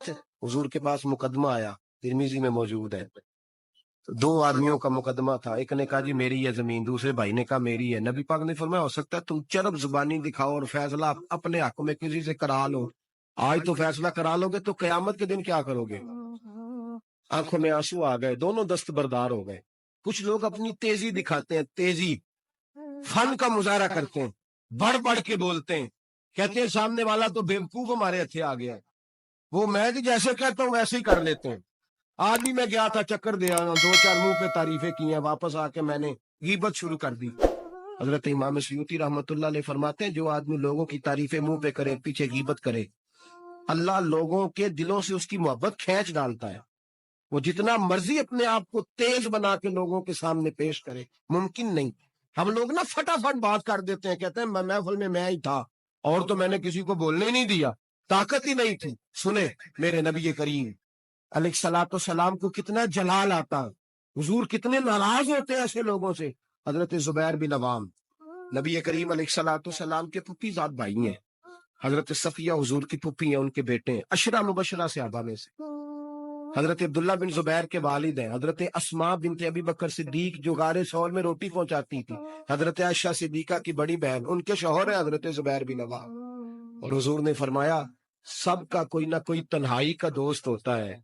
حضور کے پاس مقدمہ آیا، ترمذی میں موجود ہے، دو آدمیوں کا مقدمہ تھا، ایک نے کہا جی میری ہے زمین، دوسرے بھائی نے کہا میری ہے۔ نبی پاک نے فرمایا ہو سکتا ہے تم چرب زبانی دکھاؤ اور فیصلہ اپنے حق میں کسی سے کرا لو، آج تو فیصلہ کرا لو گے تو قیامت کے دن کیا کرو گے؟ آنکھوں میں آنسو آ گئے، دونوں دستبردار ہو گئے۔ کچھ لوگ اپنی تیزی دکھاتے ہیں، تیزی فن کا مظاہرہ کرتے ہیں، بڑھ بڑھ کے بولتے ہیں، کہتے ہیں سامنے والا تو بیوقوف ہمارے ہتھے آ گیا ہے، وہ میں جیسے کہتا ہوں ویسے ہی کر لیتے ہیں۔ آج بھی میں گیا تھا چکر دیا، دو چار منہ پہ تعریفیں کی ہیں، واپس آ کے میں نے غیبت شروع کر دی۔ حضرت امام سیوطی رحمۃ اللہ علیہ فرماتے ہیں جو آدمی لوگوں کی تعریفیں منہ پہ کرے، پیچھے غیبت کرے، اللہ لوگوں کے دلوں سے اس کی محبت کھینچ ڈالتا ہے۔ وہ جتنا مرضی اپنے آپ کو تیز بنا کے لوگوں کے سامنے پیش کرے، ممکن نہیں۔ ہم لوگ نا فٹافٹ بات کر دیتے ہیں، کہتے ہیں محفل میں میں ہی تھا اور تو میں نے کسی کو بولنے ہی نہیں دیا، طاقت ہی نہیں تھی۔ سنے میرے نبی کریم علیہ الصلوۃ والسلام کو کتنا جلال آتا، حضور کتنے ناراض ہوتے ہیں ایسے لوگوں سے۔ حضرت زبیر بن عوام نبی کریم علیہ الصلوۃ والسلام کے پھوپھی زاد بھائی ہیں، حضرت صفیہ حضور کی پھوپھی ہیں، ان کے بیٹے ہیں، عشرہ مبشرہ صحابہ میں سے۔ حضرت عبداللہ بن زبیر کے والد ہیں، حضرت اسماء بنت ابی بکر صدیق جو غار ثور میں روٹی پہنچاتی تھی، حضرت عائشہ صدیقہ کی بڑی بہن، ان کے شوہر ہیں حضرت زبیر بن عوام۔ اور حضور نے فرمایا سب کا کوئی نہ کوئی تنہائی کا دوست ہوتا ہے،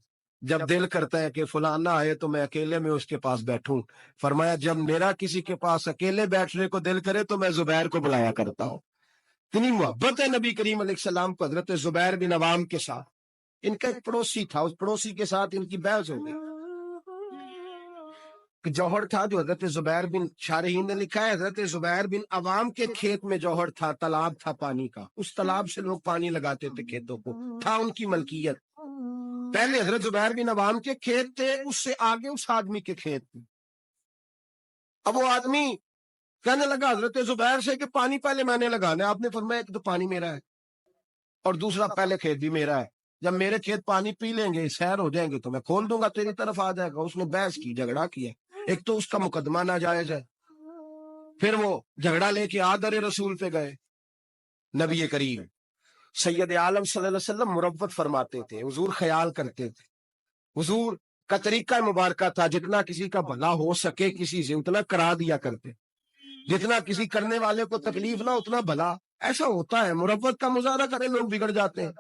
جب دل کرتا ہے کہ فلانا آئے تو میں اکیلے میں اس کے پاس بیٹھوں، فرمایا جب میرا کسی کے پاس اکیلے بیٹھنے کو دل کرے تو میں زبیر کو بلایا کرتا ہوں۔ اتنی محبت ہے نبی کریم علیہ السلام کو حضرت زبیر بن عوام کے ساتھ۔ ان کا ایک پڑوسی تھا، اس پڑوسی کے ساتھ ان کی بحث ہو گئی۔ جوہر تھا جو حضرت زبیر بن، شارحین نے لکھا ہے حضرت زبیر بن عوام کے کھیت میں جوہر تھا، تالاب تھا پانی کا، اس تالاب سے لوگ پانی لگاتے تھے کھیتوں کو، تھا ان کی ملکیت۔ پہلے حضرت زبیر بن عوام کے کھیت تھے، اس سے آگے اس آدمی کے کھیت تھے۔ اب وہ آدمی کہنے لگا حضرت زبیر سے کہ پانی پہلے میں نے لگانا ہے۔ آپ نے فرمایا کہ تو پانی میرا ہے اور دوسرا پہلے کھیت بھی میرا ہے، جب میرے کھیت پانی پی لیں گے، سیر ہو جائیں گے تو میں کھول دوں گا، تیری طرف آ جائے گا۔ اس نے بحث کی، جھگڑا کیا، ایک تو اس کا مقدمہ ناجائز ہے، پھر وہ جھگڑا لے کے آدر رسول پہ گئے۔ نبی کریم سید عالم صلی اللہ علیہ وسلم مربت فرماتے تھے، حضور خیال کرتے تھے، حضور کا طریقہ مبارکہ تھا جتنا کسی کا بھلا ہو سکے کسی سے اتنا کرا دیا کرتے، جتنا کسی کرنے والے کو تکلیف نہ اتنا بھلا۔ ایسا ہوتا ہے، مربت کا مظاہرہ کرے لوگ بگڑ جاتے ہیں۔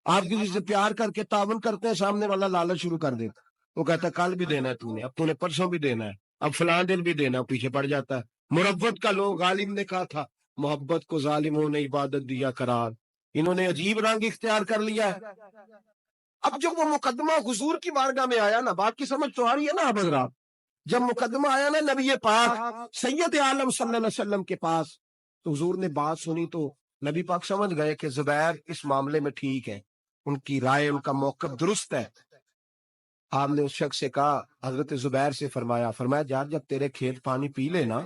آپ کسی سے پیار کر کے تعاون کرتے ہیں، سامنے والا لالچ شروع کر دیتا، وہ کہتا ہے کل بھی دینا ہے تو نے، اب تو نے پرسوں بھی دینا ہے، اب فلاں دن بھی دینا ہے، پیچھے پڑ جاتا ہے۔ مربت کا لوگ، غالب نے کہا تھا محبت کو ظالموں نے عبادت دیا قرار، انہوں نے عجیب رنگ اختیار کر لیا ہے۔ اب جب وہ مقدمہ حضور کی بارگاہ میں آیا نا، بات کی سمجھ تو آ رہی ہے نا اب حضرات، جب مقدمہ آیا نا نبی پاک سید عالم صلی اللہ علیہ وسلم کے پاس، تو حضور نے بات سنی تو نبی پاک سمجھ گئے کہ زبیر اس معاملے میں ٹھیک ہے، ان کی رائے، ان کا موقف درست ہے۔ آپ نے اس شخص سے کہا، حضرت زبیر سے فرمایا یار جب تیرے کھیت پانی پی لے نا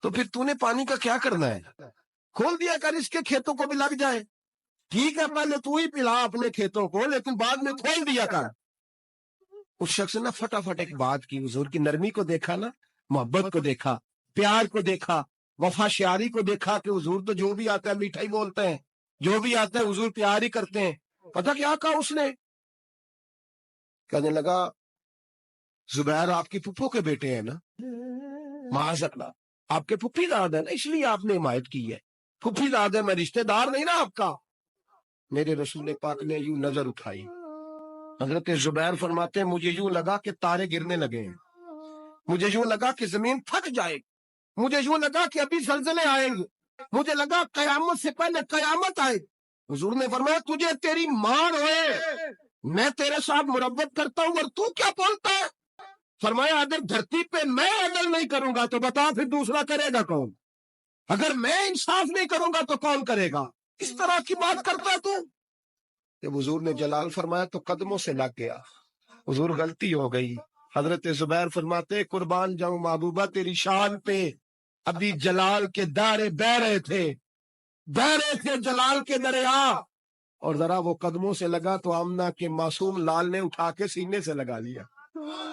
تو پھر تو نے پانی کا کیا کرنا ہے، کھول دیا کر، اس کے کھیتوں کو بھی لگ جائے، ٹھیک ہے پہلے تو ہی پلا اپنے کھیتوں کو، لیکن بعد میں کھول دیا کر۔ اس شخص نے فٹافٹ ایک بات کی، حضور کی نرمی کو دیکھا نا، محبت کو دیکھا، پیار کو دیکھا، وفا شیاری کو دیکھا کہ حضور تو جو بھی آتا ہے میٹھا ہی بولتے ہیں، جو بھی آتا ہے حضور پیار ہی کرتے ہیں۔ پتہ کیا کہا اس نے؟ کہنے لگا زبیر آپ کی پھپھو کے بیٹے ہیں نا، معاذ اللہ، آپ کے پھپھی داد ہے نا، اس لیے آپ نے حمایت کی ہے، پھپھی داد ہے، میں رشتہ دار نہیں نا آپ کا۔ میرے رسول پاک نے یوں نظر اٹھائی، حضرت زبیر فرماتے ہیں مجھے یوں لگا کہ تارے گرنے لگے ہیں، مجھے یوں لگا کہ زمین تھک جائے، مجھے یوں لگا کہ ابھی زلزلے آئیں گے، مجھے لگا قیامت سے پہلے قیامت آئے۔ حضور نے فرمایا تجھے تیری ماں روئے، میں تیرے ساتھ مربت کرتا ہوں اور تو کیا بولتا ہے؟ فرمایا اگر دھرتی پہ میں عدل نہیں کروں گا تو بتا پھر دوسرا کرے گا کون؟ اگر میں انصاف نہیں کروں گا تو کون کرے گا؟ اس طرح کی بات کرتا ہے تو؟ جب حضور نے جلال فرمایا تو قدموں سے لگ گیا، حضور غلطی ہو گئی۔ حضرت زبیر فرماتے قربان جاؤں محبوبہ تیری شان پہ، ابھی جلال کے دارے بہ رہے تھے جلال کے دریا، اور ذرا وہ قدموں سے لگا تو آمنہ کے معصوم لال نے اٹھا کے سینے سے لگا لیا۔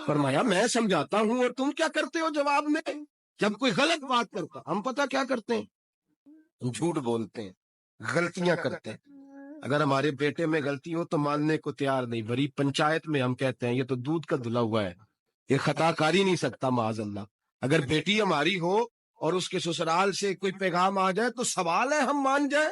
فرمایا میں سمجھاتا ہوں اور تم کیا کرتے ہو جواب میں؟ جب کوئی غلط بات کرتا ہم پتہ کیا کرتے ہیں، جھوٹ بولتے ہیں، غلطیاں کرتے ہیں، اگر ہمارے بیٹے میں غلطی ہو تو ماننے کو تیار نہیں، بڑی پنچایت میں ہم کہتے ہیں یہ تو دودھ کا دھلا ہوا ہے، یہ خطا کار ہی نہیں سکتا معاذ اللہ۔ اگر بیٹی ہماری ہو اور اس کے سسرال سے کوئی پیغام آ جائے تو سوال ہے ہم مان جائیں؟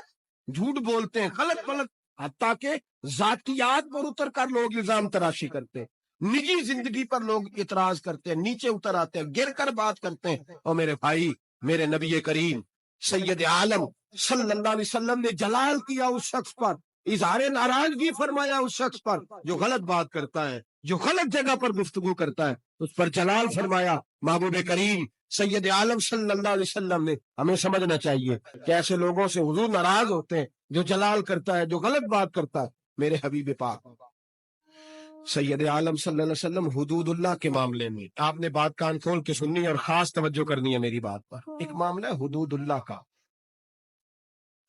جھوٹ بولتے ہیں، غلط غلط، حتیٰ کہ ذاتیات پر اتر کر لوگ الزام تراشی کرتے ہیں، نجی زندگی پر لوگ اعتراض کرتے ہیں، نیچے اتر آتے ہیں، گر کر بات کرتے ہیں۔ اور میرے بھائی، میرے نبی کریم سید عالم صلی اللہ علیہ وسلم نے جلال کیا اس شخص پر، اظہار ناراضگی فرمایا اس شخص پر جو غلط بات کرتا ہے، جو غلط جگہ پر گفتگو کرتا ہے، اس پر جلال فرمایا محبوب کریم سید عالم صلی اللہ علیہ وسلم نے۔ ہمیں سمجھنا چاہیے کہ ایسے لوگوں سے حضور ناراض ہوتے ہیں جو جلال کرتا ہے، جو غلط بات کرتا ہے۔ میرے حبیب پاک سید عالم صلی اللہ علیہ وسلم حدود اللہ کے معاملے میں، آپ نے بات کان کھول کے سننی اور خاص توجہ کرنی ہے میری بات پر۔ ایک معاملہ ہے حدود اللہ کا،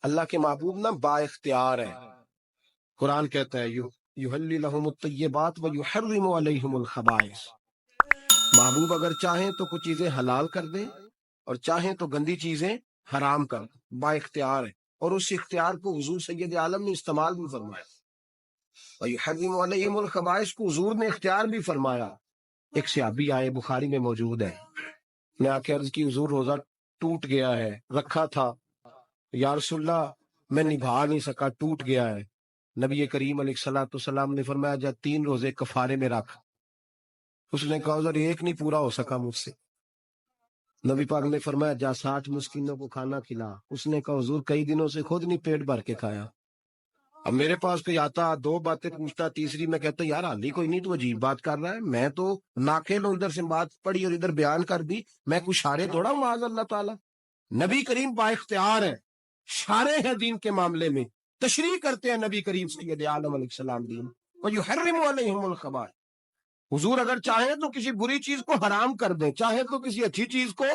اللہ کے محبوب نا با اختیار ہے۔ قرآن کہتا ہے یحلی لہم الطیبات ویحرم علیہم الخبائث، محبوب اگر چاہیں تو کچھ چیزیں حلال کر دیں اور چاہیں تو گندی چیزیں حرام کر دیں، با اختیار ہے۔ اور اس اختیار کو حضور سید عالم نے استعمال بھی فرمایا، ویحرم علیہم الخبائث کو حضور نے اختیار بھی فرمایا۔ ایک صحابی آئے، بخاری میں موجود ہے، میں آ کے عرض کی حضور روزہ ٹوٹ گیا ہے، رکھا تھا، یا رسول اللہ میں نبھا نہیں سکا، ٹوٹ گیا ہے۔ نبی کریم علیہ الصلوۃ والسلام نے فرمایا جا 3 روزے کفارے میں رکھ۔ اس نے کہا حضور ایک نہیں پورا ہو سکا مجھ سے۔ نبی پاک نے فرمایا جا 60 مسکینوں کو کھانا کھلا۔ اس نے کہا حضور کئی دنوں سے خود نہیں پیٹ بھر کے کھایا۔ اب میرے پاس کوئی آتا، 2 باتیں پوچھتا، تیسری میں کہتا یار حالی کوئی نہیں، تو عجیب بات کر رہا ہے، میں تو ناقل ہوں، ادھر سے بات پڑھی اور ادھر بیان کر دی، میں کوئی شارع تھوڑا ہوں معاذ اللہ تعالیٰ۔ نبی کریم با اختیار ہے، شارع ہے دین کے معاملے میں، تشریح کرتے ہیں نبی کریم سید عالم علیہ السلام دین۔ وَيُحَرِّمُ عَلَيْهِمُ الْخَبَائِثَ، حضور اگر چاہیں تو کسی بری چیز کو حرام کر دیں، چاہیں تو کسی اچھی چیز کو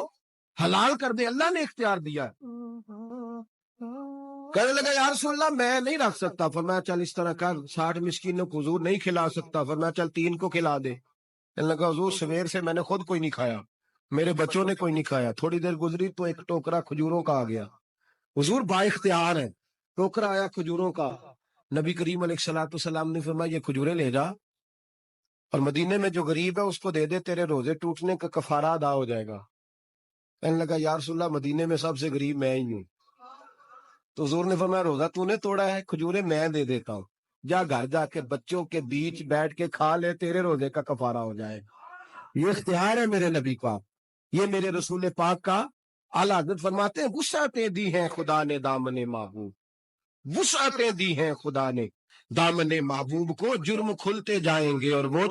حلال کر دیں، اللہ نے اختیار دیا ہے۔ کہنے لگا یا رسول اللہ میں نہیں رکھ سکتا۔ فرمایا چل اس طرح کر، 60 مسکینوں کو حضور نہیں کھلا سکتا، فرمایا چل 3 کو کھلا دے۔ کہنے لگا حضور سویر سے میں نے خود کوئی نہیں کھایا، میرے بچوں نے کوئی نہیں کھایا، تھوڑی دیر گزری تو ایک ٹوکرا کھجوروں کا آ گیا۔ حضور با اختیار ہے، ٹوکرا آیا کھجوروں کا، نبی کریم علیہ الصلوۃ والسلام نے فرمایا یہ کھجوریں لے جا اور مدینے میں جو غریب ہے اس کو دے دے، تیرے روزے ٹوٹنے کا کفارہ ادا ہو جائے گا۔ کہنے لگا یا رسول اللہ مدینے میں سب سے غریب میں ہی ہوں۔ تو حضور نے فرمایا روزہ تو نے توڑا ہے، کھجوریں میں دے دیتا ہوں، جا گھر جا کے بچوں کے بیچ بیٹھ کے کھا لے، تیرے روزے کا کفارہ ہو جائے گا۔ یہ اختیار ہے میرے نبی کا، یہ میرے رسول پاک کا۔ اعلیٰ حضرت فرماتے ہیں وسعتیں دی ہیں خدا نے دامن محبوب، وسعتیں دی ہیں خدا نے دامن محبوب کو، جرم کھلتے جائیں گے اور وہ